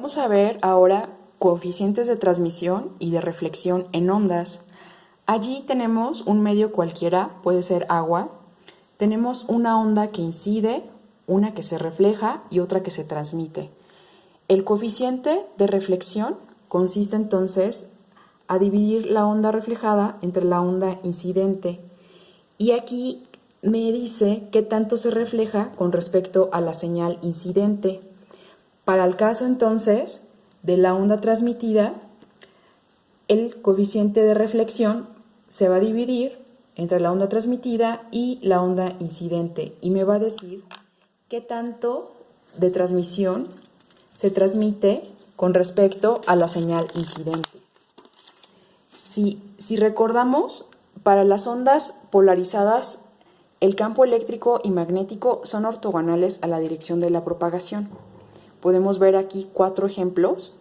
Vamos a ver ahora coeficientes de transmisión y de reflexión en ondas. Allí tenemos un medio cualquiera, puede ser agua. Tenemos una onda que incide, una que se refleja y otra que se transmite. El coeficiente de reflexión consiste entonces a dividir la onda reflejada entre la onda incidente. Y aquí me dice qué tanto se refleja con respecto a la señal incidente. Para el caso entonces de la onda transmitida, el coeficiente de reflexión se va a dividir entre la onda transmitida y la onda incidente y me va a decir qué tanto de transmisión se transmite con respecto a la señal incidente. Si recordamos, para las ondas polarizadas, el campo eléctrico y magnético son ortogonales a la dirección de la propagación. Podemos ver aquí 4 ejemplos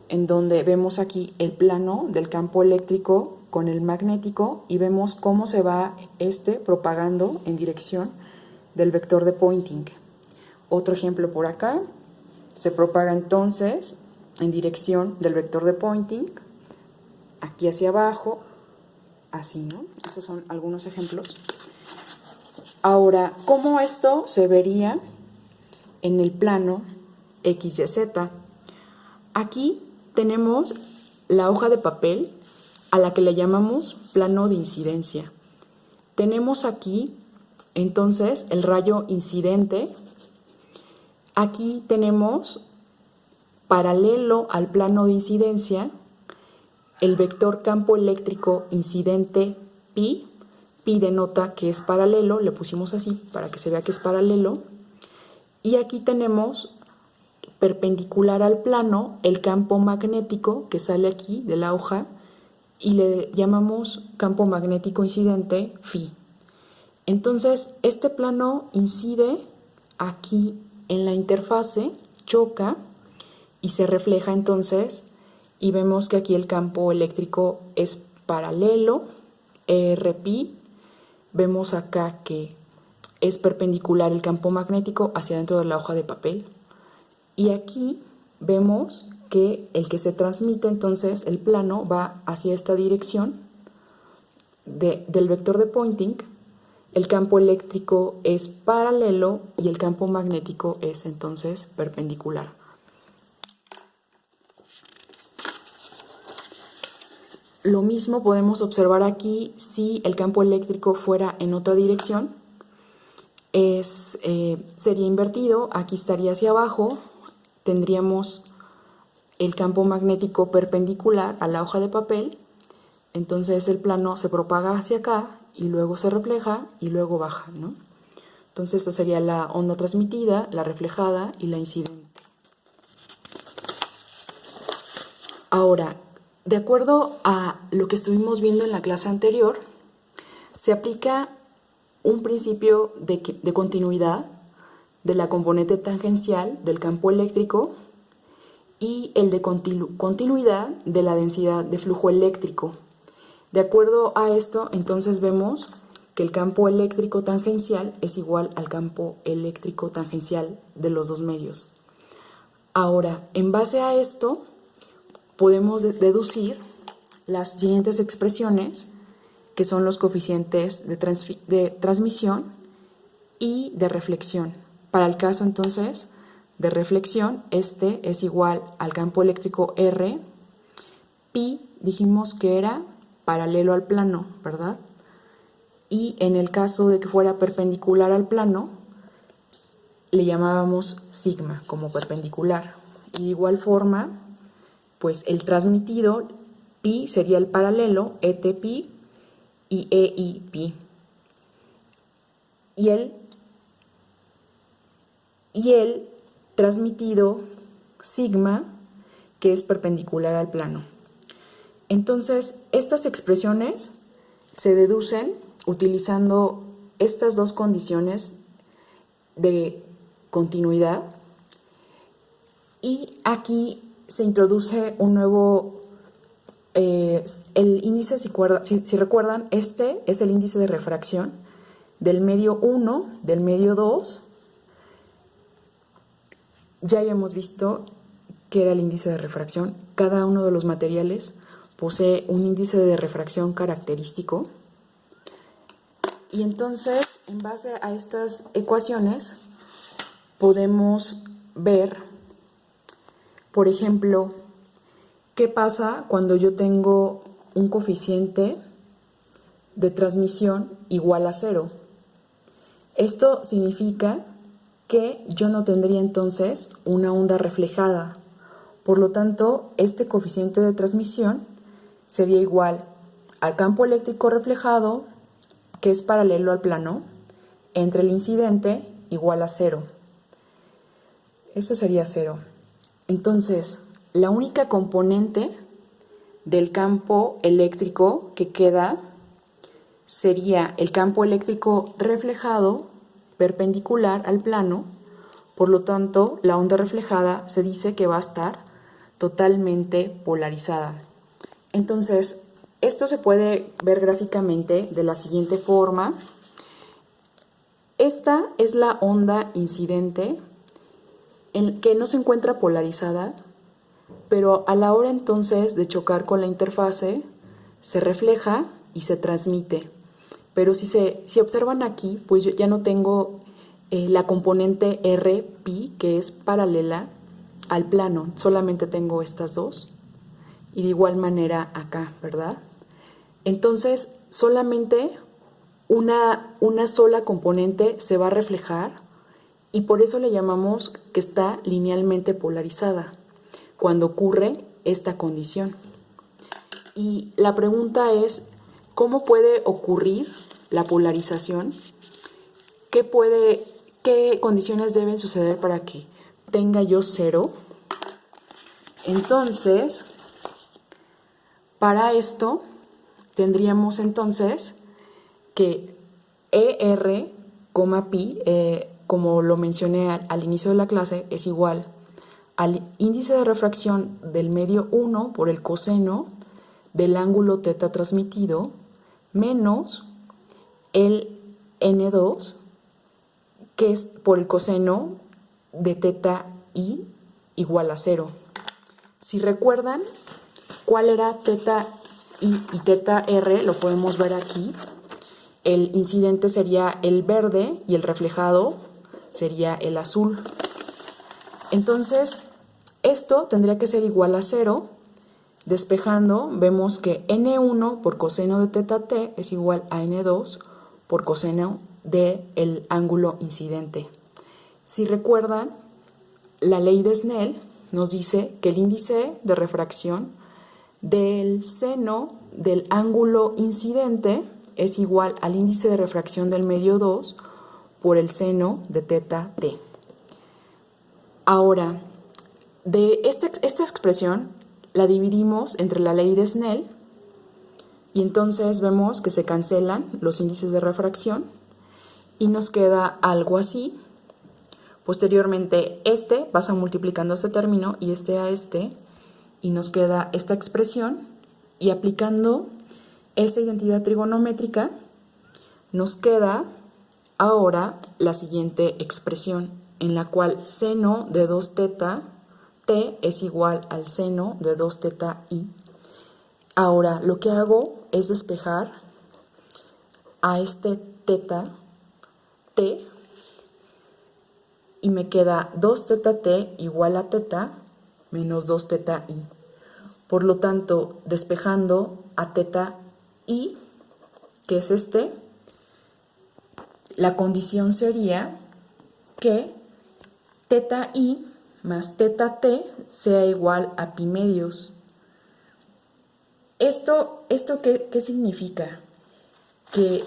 en donde vemos aquí el plano del campo eléctrico con el magnético y vemos cómo se va propagando en dirección del vector de Poynting. Otro ejemplo por acá, se propaga entonces en dirección del vector de Poynting, aquí hacia abajo, así, ¿no? Estos son algunos ejemplos. Ahora, ¿cómo esto se vería en el plano XYZ? Aquí tenemos la hoja de papel a la que le llamamos plano de incidencia. Tenemos aquí entonces el rayo incidente. Aquí tenemos paralelo al plano de incidencia el vector campo eléctrico incidente pi. Pi denota que es paralelo, le pusimos así para que se vea que es paralelo. Y aquí tenemos perpendicular al plano el campo magnético que sale aquí de la hoja y le llamamos campo magnético incidente phi. Entonces este plano incide aquí en la interfase, choca y se refleja entonces y vemos que aquí el campo eléctrico es paralelo, Rpi. Vemos acá que es perpendicular el campo magnético hacia dentro de la hoja de papel. Y aquí vemos que el que se transmite entonces, el plano, va hacia esta dirección del vector de Poynting. El campo eléctrico es paralelo y el campo magnético es entonces perpendicular. Lo mismo podemos observar aquí si el campo eléctrico fuera en otra dirección. Sería invertido, aquí estaría hacia abajo, tendríamos el campo magnético perpendicular a la hoja de papel, entonces el plano se propaga hacia acá y luego se refleja y luego baja, ¿no? Entonces esta sería la onda transmitida, la reflejada y la incidente. Ahora, de acuerdo a lo que estuvimos viendo en la clase anterior, se aplica un principio de continuidad de la componente tangencial del campo eléctrico y el de continuidad de la densidad de flujo eléctrico. De acuerdo a esto, entonces vemos que el campo eléctrico tangencial es igual al campo eléctrico tangencial de los dos medios. Ahora, en base a esto, podemos deducir las siguientes expresiones, que son los coeficientes de transmisión y de reflexión. Para el caso entonces de reflexión, este es igual al campo eléctrico R. Pi dijimos que era paralelo al plano, ¿verdad? Y en el caso de que fuera perpendicular al plano, le llamábamos sigma como perpendicular. Y de igual forma, pues el transmitido, pi sería el paralelo, et pi y ei pi. Y el transmitido sigma, que es perpendicular al plano. Entonces, estas expresiones se deducen utilizando estas dos condiciones de continuidad. Y aquí se introduce un nuevo, el índice, si recuerdan, este es el índice de refracción del medio 1, del medio 2. Ya habíamos visto qué era el índice de refracción. Cada uno de los materiales posee un índice de refracción característico. Y entonces, en base a estas ecuaciones, podemos ver, por ejemplo, qué pasa cuando yo tengo un coeficiente de transmisión igual a 0. Esto significa que yo no tendría entonces una onda reflejada. Por lo tanto, este coeficiente de transmisión sería igual al campo eléctrico reflejado, que es paralelo al plano, entre el incidente igual a 0. Eso sería 0. Entonces, la única componente del campo eléctrico que queda sería el campo eléctrico reflejado perpendicular al plano. Por lo tanto, la onda reflejada se dice que va a estar totalmente polarizada. Entonces, esto se puede ver gráficamente de la siguiente forma. Esta es la onda incidente en que no se encuentra polarizada, pero a la hora entonces de chocar con la interfase, se refleja y se transmite. Pero si observan aquí, pues yo ya no tengo la componente R'P, que es paralela al plano, solamente tengo estas dos. Y de igual manera acá, ¿verdad? Entonces, solamente una sola componente se va a reflejar y por eso le llamamos que está linealmente polarizada cuando ocurre esta condición. Y la pregunta es, ¿cómo puede ocurrir la polarización? ¿Qué condiciones deben suceder para que tenga yo 0? Entonces, para esto tendríamos entonces que ER, pi, como lo mencioné al inicio de la clase, es igual al índice de refracción del medio 1 por el coseno del ángulo θ transmitido menos el N2, que es por el coseno de θi igual a 0. Si recuerdan cuál era θi y θr, lo podemos ver aquí. El incidente sería el verde y el reflejado sería el azul. Entonces, esto tendría que ser igual a 0. Despejando, vemos que N1 por coseno de θt es igual a N2 por coseno del ángulo incidente. Si recuerdan, la ley de Snell nos dice que el índice de refracción del seno del ángulo incidente es igual al índice de refracción del medio 2 por el seno de θt. Ahora, de esta expresión la dividimos entre la ley de Snell y entonces vemos que se cancelan los índices de refracción y nos queda algo así. Posteriormente, este pasa multiplicando este término y este a este, y nos queda esta expresión, y aplicando esta identidad trigonométrica, nos queda ahora la siguiente expresión, en la cual seno de 2θ t es igual al seno de 2θi. Ahora, lo que hago es despejar a este θ t, y me queda 2θt igual a θ menos 2θi. Por lo tanto, despejando a θi, que es este, la condición sería que θi más θt sea igual a pi medios. ¿Esto qué significa? Que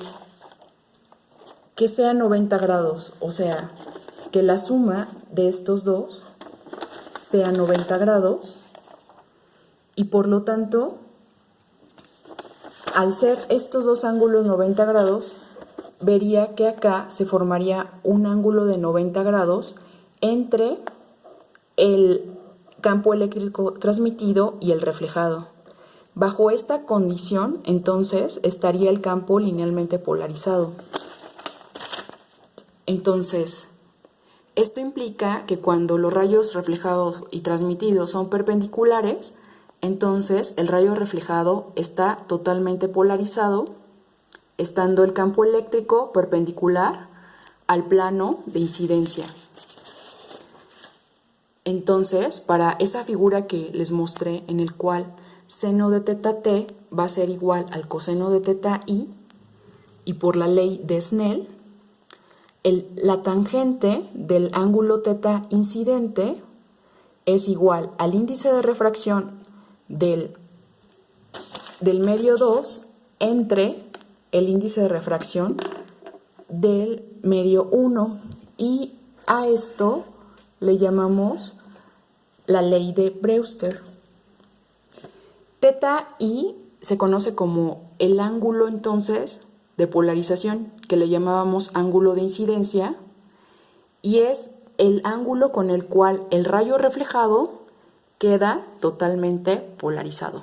sea 90 grados, o sea, que la suma de estos dos sea 90 grados y por lo tanto, al ser estos dos ángulos 90 grados, vería que acá se formaría un ángulo de 90 grados entre el campo eléctrico transmitido y el reflejado. Bajo esta condición, entonces, estaría el campo linealmente polarizado. Entonces, Esto implica que cuando los rayos reflejados y transmitidos son perpendiculares, entonces el rayo reflejado está totalmente polarizado, estando el campo eléctrico perpendicular al plano de incidencia. Entonces, para esa figura que les mostré, en el cual seno de teta t va a ser igual al coseno de teta i, y por la ley de Snell, la tangente del ángulo teta incidente es igual al índice de refracción del medio 2 entre el índice de refracción del medio 1, y a esto le llamamos la ley de Brewster. Teta i se conoce como el ángulo entonces de polarización, que le llamábamos ángulo de incidencia, y es el ángulo con el cual el rayo reflejado queda totalmente polarizado.